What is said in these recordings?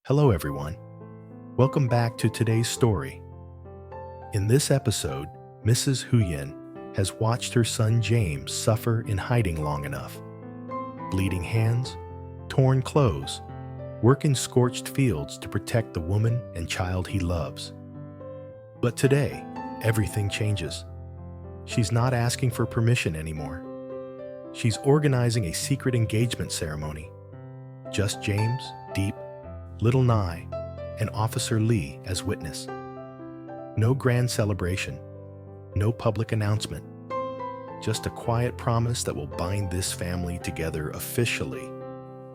Hello, everyone. Welcome back to today's story. In this episode, Mrs. Huyen has watched her son James suffer in hiding long enough. Bleeding hands, torn clothes, work in scorched fields to protect the woman and child he loves. But today, everything changes. She's not asking for permission anymore. She's organizing a secret engagement ceremony. Just James, Diep, Little Nye, and Officer Lee as witness. No grand celebration, no public announcement, just a quiet promise that will bind this family together officially,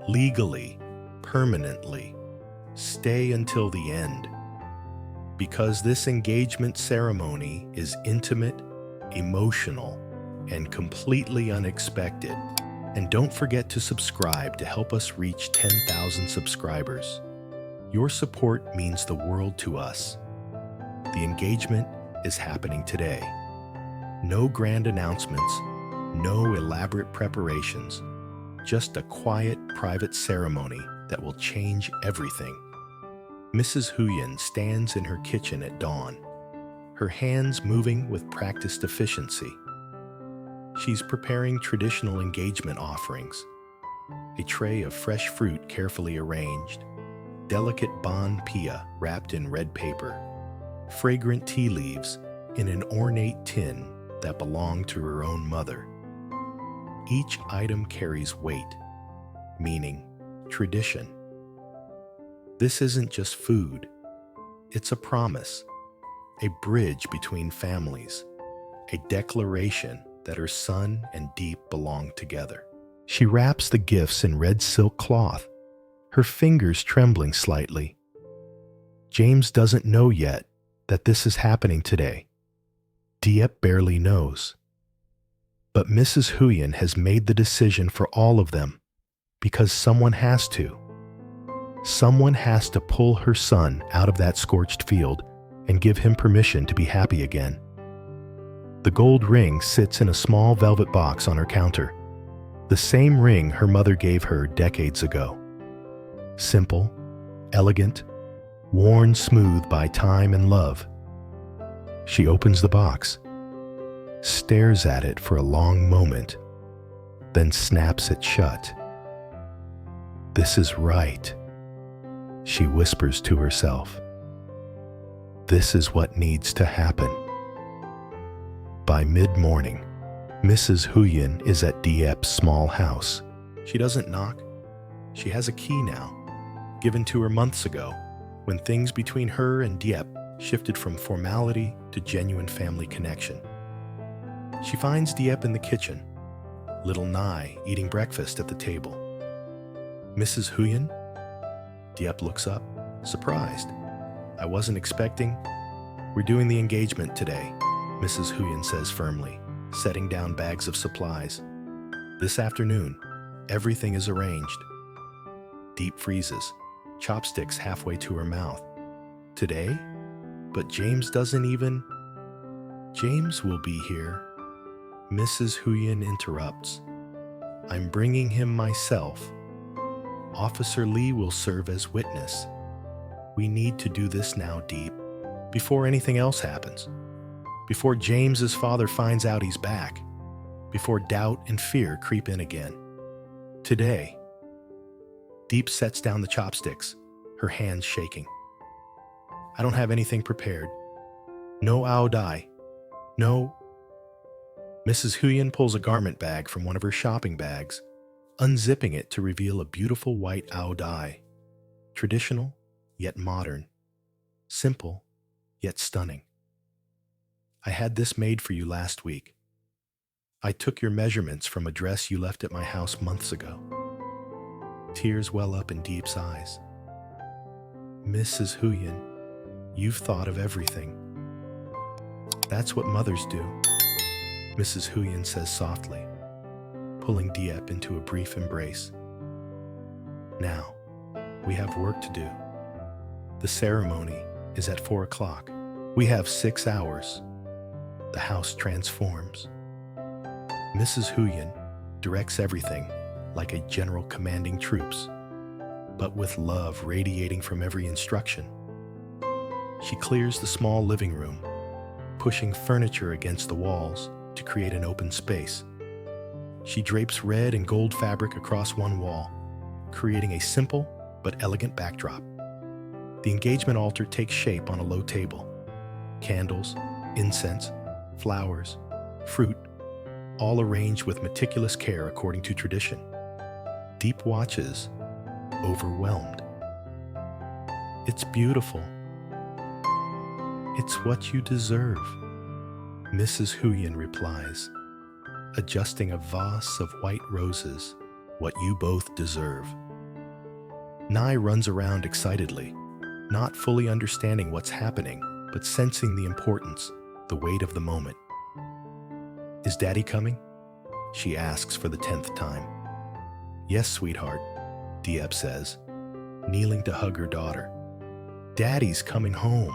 legally, permanently. Stay until the end. Because this engagement ceremony is intimate, emotional, and completely unexpected. And don't forget to subscribe to help us reach 10,000 subscribers. Your support means the world to us. The engagement is happening today. No grand announcements, no elaborate preparations, just a quiet, private ceremony that will change everything. Mrs. Huyen stands in her kitchen at dawn, her hands moving with practiced efficiency. She's preparing traditional engagement offerings, a tray of fresh fruit carefully arranged, delicate ban pia wrapped in red paper, fragrant tea leaves in an ornate tin that belonged to her own mother. Each item carries weight, meaning, tradition. This isn't just food, it's a promise, a bridge between families, a declaration that her son and Diep belong together. She wraps the gifts in red silk cloth, her fingers trembling slightly. James doesn't know yet that this is happening today. Diep barely knows. But Mrs. Huyen has made the decision for all of them because someone has to. Someone has to pull her son out of that scorched field and give him permission to be happy again. The gold ring sits in a small velvet box on her counter, the same ring her mother gave her decades ago. Simple, elegant, worn smooth by time and love. She opens the box, stares at it for a long moment, then snaps it shut. "This is right," she whispers to herself. "This is what needs to happen." By mid-morning, Mrs. Huyen is at Diep's small house. She doesn't knock. She has a key now, given to her months ago, when things between her and Diep shifted from formality to genuine family connection. She finds Diep in the kitchen, Little Nye eating breakfast at the table. "Mrs. Huyen?" Diep looks up, surprised. "I wasn't expecting. We're doing the engagement today," Mrs. Huyen says firmly, setting down bags of supplies. "This afternoon, everything is arranged." Diep freezes, chopsticks halfway to her mouth. "Today? But James doesn't even—" "James will be here," Mrs. Huyen interrupts. "I'm bringing him myself. Officer Lee will serve as witness. We need to do this now, Diep, before anything else happens. Before James's father finds out he's back. Before doubt and fear creep in again. Today." Diep sets down the chopsticks, her hands shaking. "I don't have anything prepared. No ao dai. No." Mrs. Huyen pulls a garment bag from one of her shopping bags, unzipping it to reveal a beautiful white ao dai. Traditional, yet modern. Simple, yet stunning. "I had this made for you last week. I took your measurements from a dress you left at my house months ago." Tears well up in Diep's eyes. "Mrs. Huyen, you've thought of everything." "That's what mothers do," Mrs. Huyen says softly, pulling Diep into a brief embrace. "Now, we have work to do. The ceremony is at 4 o'clock. We have 6 hours. The house transforms." Mrs. Huyen directs everything like a general commanding troops. but with love radiating from every instruction. She clears the small living room, pushing furniture against the walls to create an open space. She drapes red and gold fabric across one wall, creating a simple but elegant backdrop. The engagement altar takes shape on a low table. Candles, incense, flowers, fruit, all arranged with meticulous care according to tradition. Diep watches, overwhelmed. "It's beautiful. It's what you deserve," Mrs. Huyen replies, adjusting a vase of white roses, "what you both deserve." Nai runs around excitedly, not fully understanding what's happening, but sensing the importance, the weight of the moment. "Is Daddy coming?" she asks for the 10th time. "Yes, sweetheart," Diep says, kneeling to hug her daughter. "Daddy's coming home."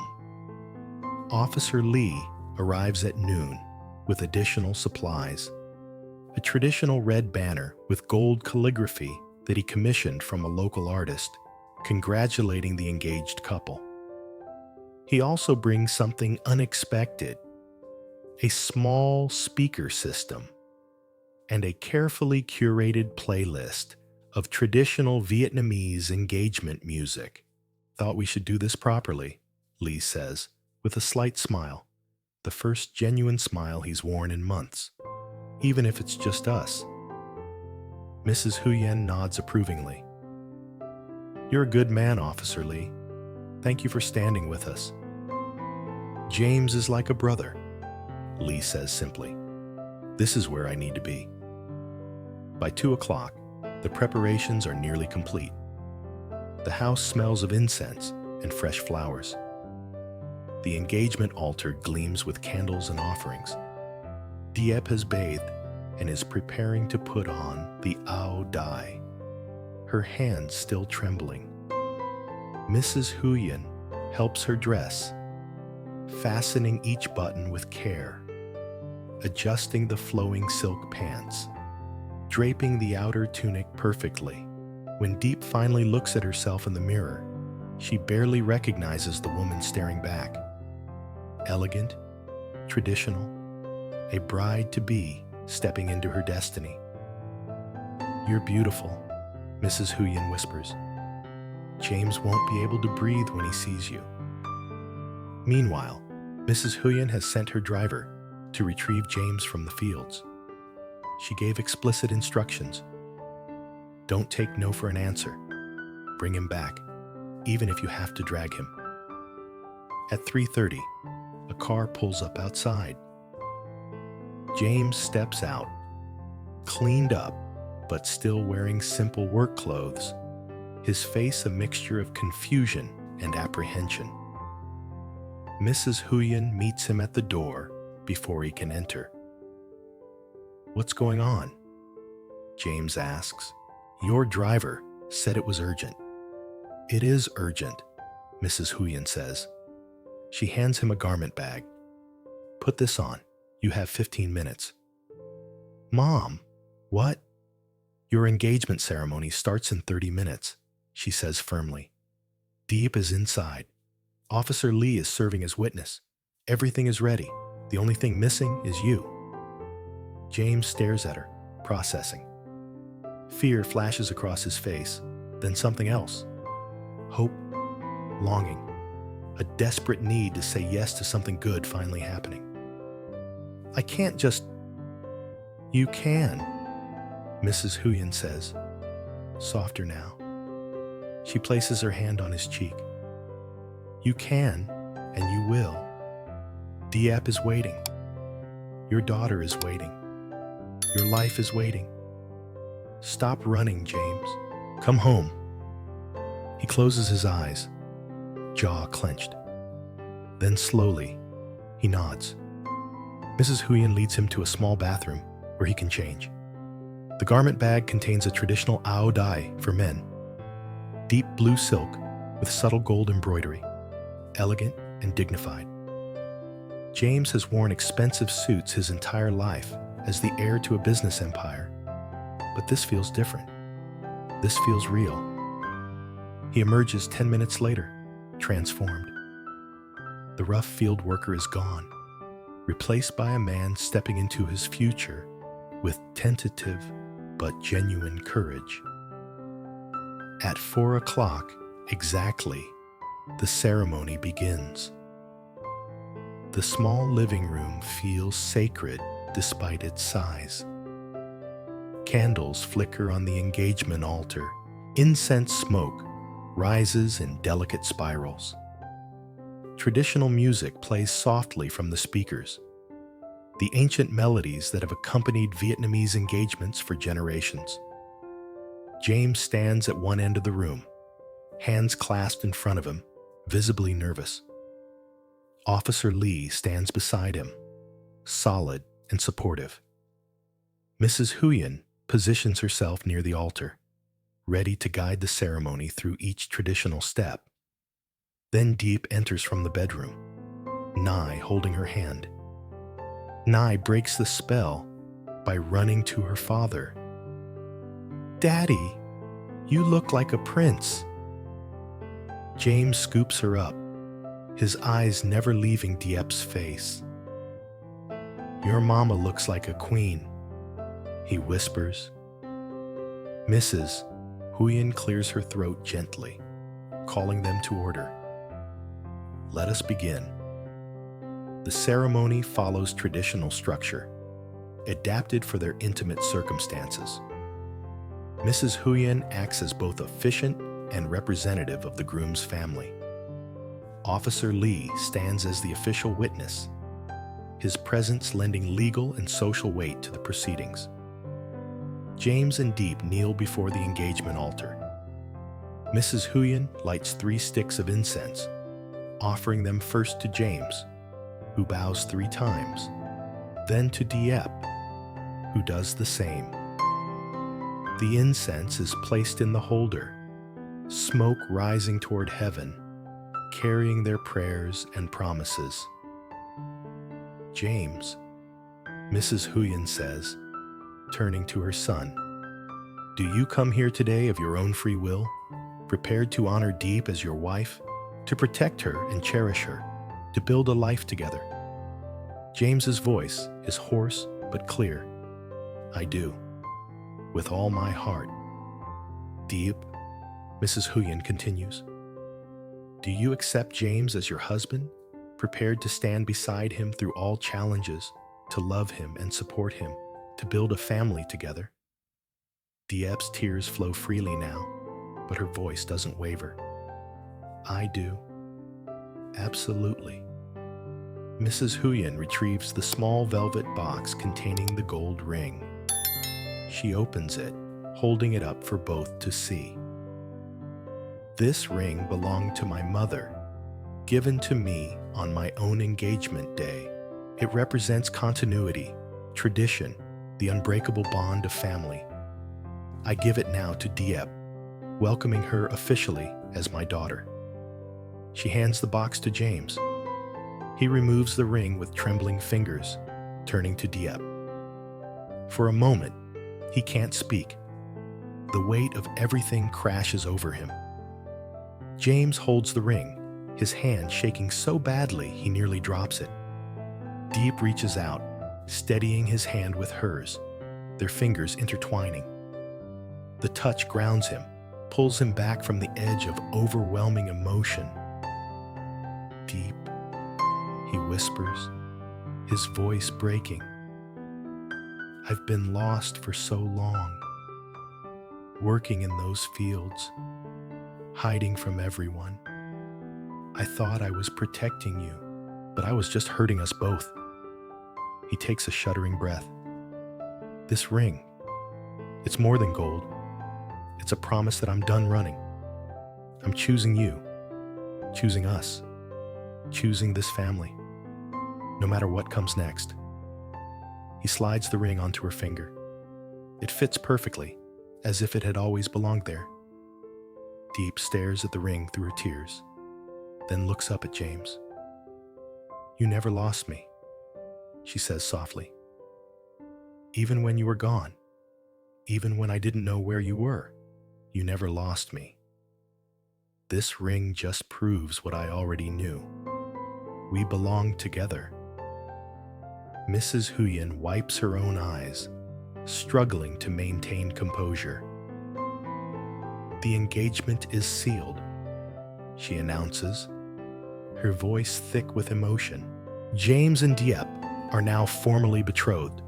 Officer Lee arrives at noon with additional supplies. A traditional red banner with gold calligraphy that he commissioned from a local artist, congratulating the engaged couple. He also brings something unexpected: a small speaker system and a carefully curated playlist of traditional Vietnamese engagement music. "Thought we should do this properly," Lee says, with a slight smile, the first genuine smile he's worn in months, even if it's just us. Mrs. Huyen nods approvingly. "You're a good man, Officer Lee. Thank you for standing with us." "James is like a brother," Lee says simply. "This is where I need to be." By 2 o'clock, the preparations are nearly complete. The house smells of incense and fresh flowers. The engagement altar gleams with candles and offerings. Diep has bathed and is preparing to put on the ao dai, her hands still trembling. Mrs. Huyen helps her dress, fastening each button with care, adjusting the flowing silk pants, draping the outer tunic perfectly. When Diep finally looks at herself in the mirror, she barely recognizes the woman staring back. Elegant, traditional, a bride-to-be stepping into her destiny. "You're beautiful," Mrs. Huyen whispers. "James won't be able to breathe when he sees you." Meanwhile, Mrs. Huyen has sent her driver to retrieve James from the fields. She gave explicit instructions. "Don't take no for an answer. Bring him back, even if you have to drag him." At 3:30, a car pulls up outside. James steps out, cleaned up, but still wearing simple work clothes, his face a mixture of confusion and apprehension. Mrs. Huyen meets him at the door before he can enter. "What's going on?" James asks. "Your driver said it was urgent." "It is urgent," Mrs. Huyen says. She hands him a garment bag. "Put this on. You have 15 minutes. "Mom, what?" "Your engagement ceremony starts in 30 minutes, she says firmly. "Diep is inside. Officer Lee is serving as witness. Everything is ready. The only thing missing is you." James stares at her, processing. Fear flashes across his face, then something else. Hope, longing, a desperate need to say yes to something good finally happening. "I can't just—" "You can," Mrs. Huyen says, softer now. She places her hand on his cheek. "You can, and you will. Diep is waiting. Your daughter is waiting. Your life is waiting. Stop running, James. Come home." He closes his eyes, jaw clenched. Then slowly, he nods. Mrs. Huyen leads him to a small bathroom where he can change. The garment bag contains a traditional ao dai for men. Deep blue silk with subtle gold embroidery, elegant and dignified. James has worn expensive suits his entire life as the heir to a business empire. But this feels different. This feels real. He emerges 10 minutes later, transformed. The rough field worker is gone, replaced by a man stepping into his future with tentative but genuine courage. At 4 o'clock exactly, the ceremony begins. The small living room feels sacred despite its size. Candles flicker on the engagement altar. Incense smoke rises in delicate spirals. Traditional music plays softly from the speakers, the ancient melodies that have accompanied Vietnamese engagements for generations. James stands at one end of the room, hands clasped in front of him, visibly nervous. Officer Lee stands beside him, solid and supportive. Mrs. Huyen positions herself near the altar, ready to guide the ceremony through each traditional step. Then Diep enters from the bedroom, Nai holding her hand. Nai breaks the spell by running to her father. "Daddy, you look like a prince." James scoops her up, his eyes never leaving Diep's face. "Your mama looks like a queen," he whispers. Mrs. Huyen clears her throat gently, calling them to order. Let us begin. The ceremony follows traditional structure, adapted for their intimate circumstances. Mrs. Huyen acts as both officiant and representative of the groom's family. Officer Lee stands as the official witness, his presence lending legal and social weight to the proceedings. James and Diep kneel before the engagement altar. Mrs. Huyen lights 3 sticks of incense, offering them first to James, who bows 3 times, then to Diep, who does the same. The incense is placed in the holder, smoke rising toward heaven, carrying their prayers and promises. "James," Mrs. Huyen says, turning to her son, "do you come here today of your own free will, prepared to honor Diep as your wife, to protect her and cherish her, to build a life together?" James's voice is hoarse but clear. "I do, with all my heart." "Diep," Mrs. Huyen continues, "do you accept James as your husband, prepared to stand beside him through all challenges, to love him and support him, to build a family together?" Diep's tears flow freely now, but her voice doesn't waver. "I do. Absolutely." Mrs. Huyen retrieves the small velvet box containing the gold ring. She opens it, holding it up for both to see. "This ring belonged to my mother, given to me on my own engagement day. It represents continuity, tradition, the unbreakable bond of family. I give it now to Diep, welcoming her officially as my daughter." She hands the box to James. He removes the ring with trembling fingers, turning to Diep. For a moment, he can't speak. The weight of everything crashes over him. James holds the ring, his hand shaking so badly he nearly drops it. Diep reaches out, steadying his hand with hers, their fingers intertwining. The touch grounds him, pulls him back from the edge of overwhelming emotion. "Diep," he whispers, his voice breaking. "I've been lost for so long, working in those fields, hiding from everyone. I thought I was protecting you, but I was just hurting us both." He takes a shuddering breath. "This ring, it's more than gold. It's a promise that I'm done running. I'm choosing you, choosing us, choosing this family, no matter what comes next." He slides the ring onto her finger. It fits perfectly, as if it had always belonged there. Diep stares at the ring through her tears, then looks up at James. "You never lost me," she says softly. "Even when you were gone, even when I didn't know where you were, you never lost me." This ring just proves what I already knew. We belong together. Mrs. Huyen wipes her own eyes, struggling to maintain composure. The engagement is sealed, she announces, her voice thick with emotion. James and Diep are now formally betrothed.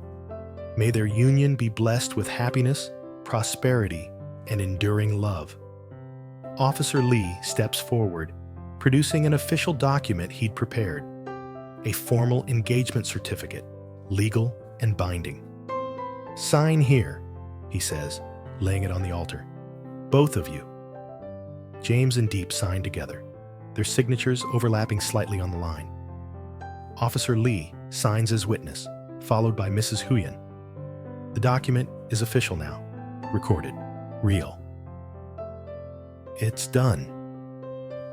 May their union be blessed with happiness, prosperity, and enduring love. Officer Lee steps forward, producing an official document he'd prepared, a formal engagement certificate, legal and binding. Sign here, he says, laying it on the altar. Both of you. James and Diep sign together, their signatures overlapping slightly on the line. Officer Lee signs as witness, followed by Mrs. Huyen. The document is official now, recorded, real. It's done,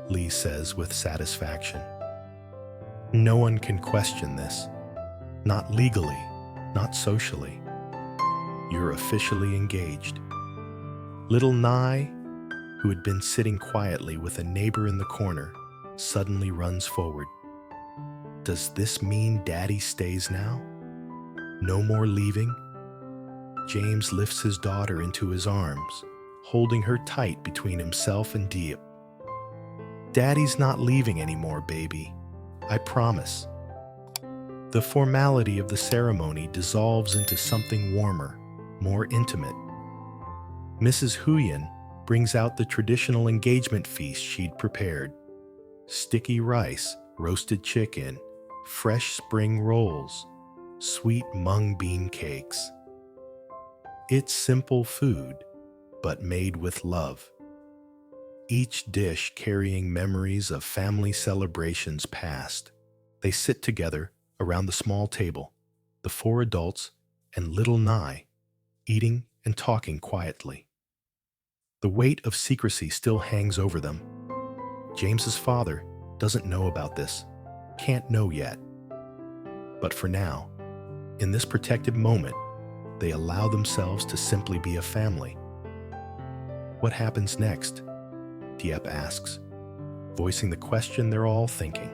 Lee says with satisfaction. No one can question this. Not legally, not socially. You're officially engaged. Little Nye, who had been sitting quietly with a neighbor in the corner, suddenly runs forward. Does this mean Daddy stays now? No more leaving? James lifts his daughter into his arms, holding her tight between himself and Diep. Daddy's not leaving anymore, baby. I promise. The formality of the ceremony dissolves into something warmer, more intimate. Mrs. Huyen brings out the traditional engagement feast she'd prepared. Sticky rice, roasted chicken, fresh spring rolls, sweet mung bean cakes. It's simple food, but made with love. Each dish carrying memories of family celebrations past. They sit together around the small table, the 4 adults and little Nye, eating and talking quietly. The weight of secrecy still hangs over them. James's father doesn't know about this, can't know yet. But for now, in this protected moment, they allow themselves to simply be a family. What happens next? Diep asks, voicing the question they're all thinking.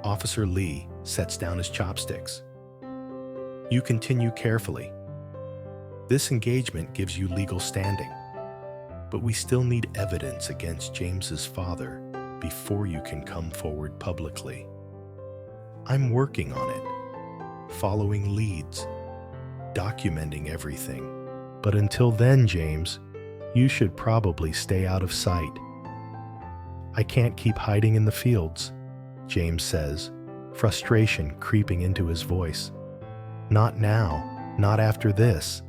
Officer Lee sets down his chopsticks. You continue carefully. This engagement gives you legal standing, but we still need evidence against James's father before you can come forward publicly. I'm working on it, following leads, documenting everything. But until then, James, you should probably stay out of sight. I can't keep hiding in the fields, James says, frustration creeping into his voice. Not now, not after this.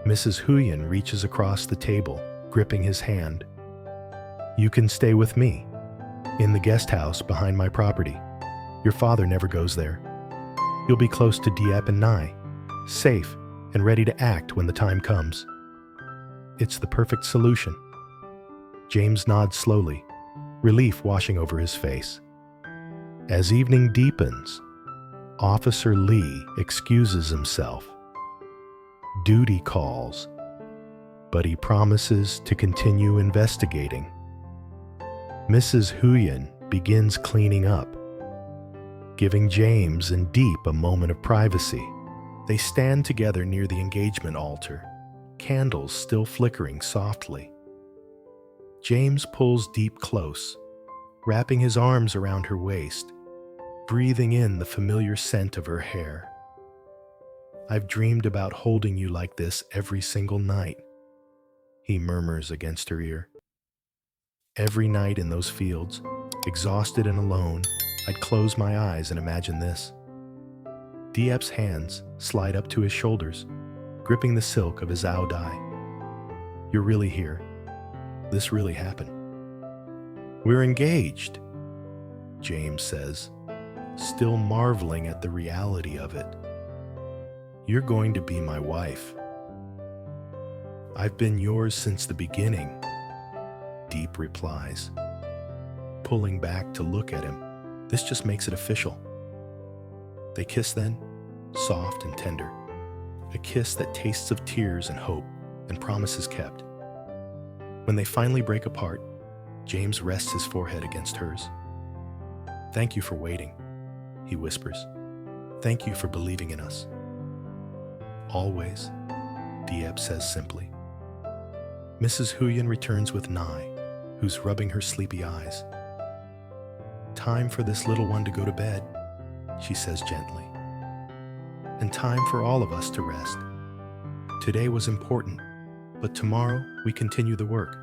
Mrs. Huyen reaches across the table, gripping his hand. You can stay with me, in the guest house behind my property. Your father never goes there. You'll be close to Diep and Nye, safe and ready to act when the time comes. It's the perfect solution. James nods slowly, relief washing over his face. As evening deepens, Officer Lee excuses himself. Duty calls, but he promises to continue investigating. Mrs. Huyen begins cleaning up, giving James and Diep a moment of privacy. They stand together near the engagement altar, candles still flickering softly. James pulls Diep close, wrapping his arms around her waist, breathing in the familiar scent of her hair. I've dreamed about holding you like this every single night, he murmurs against her ear. Every night in those fields, exhausted and alone, I'd close my eyes and imagine this. Diep's hands slide up to his shoulders, gripping the silk of his ao dai. You're really here. This really happened. We're engaged, James says, still marveling at the reality of it. You're going to be my wife. I've been yours since the beginning, Diep replies, pulling back to look at him. This just makes it official. They kiss then, soft and tender, a kiss that tastes of tears and hope and promises kept. When they finally break apart, James rests his forehead against hers. "Thank you for waiting," he whispers. "Thank you for believing in us." "Always," Diep says simply. Mrs. Huyen returns with Nai, who's rubbing her sleepy eyes. "Time for this little one to go to bed," she says gently. "And time for all of us to rest. Today was important, but tomorrow we continue the work."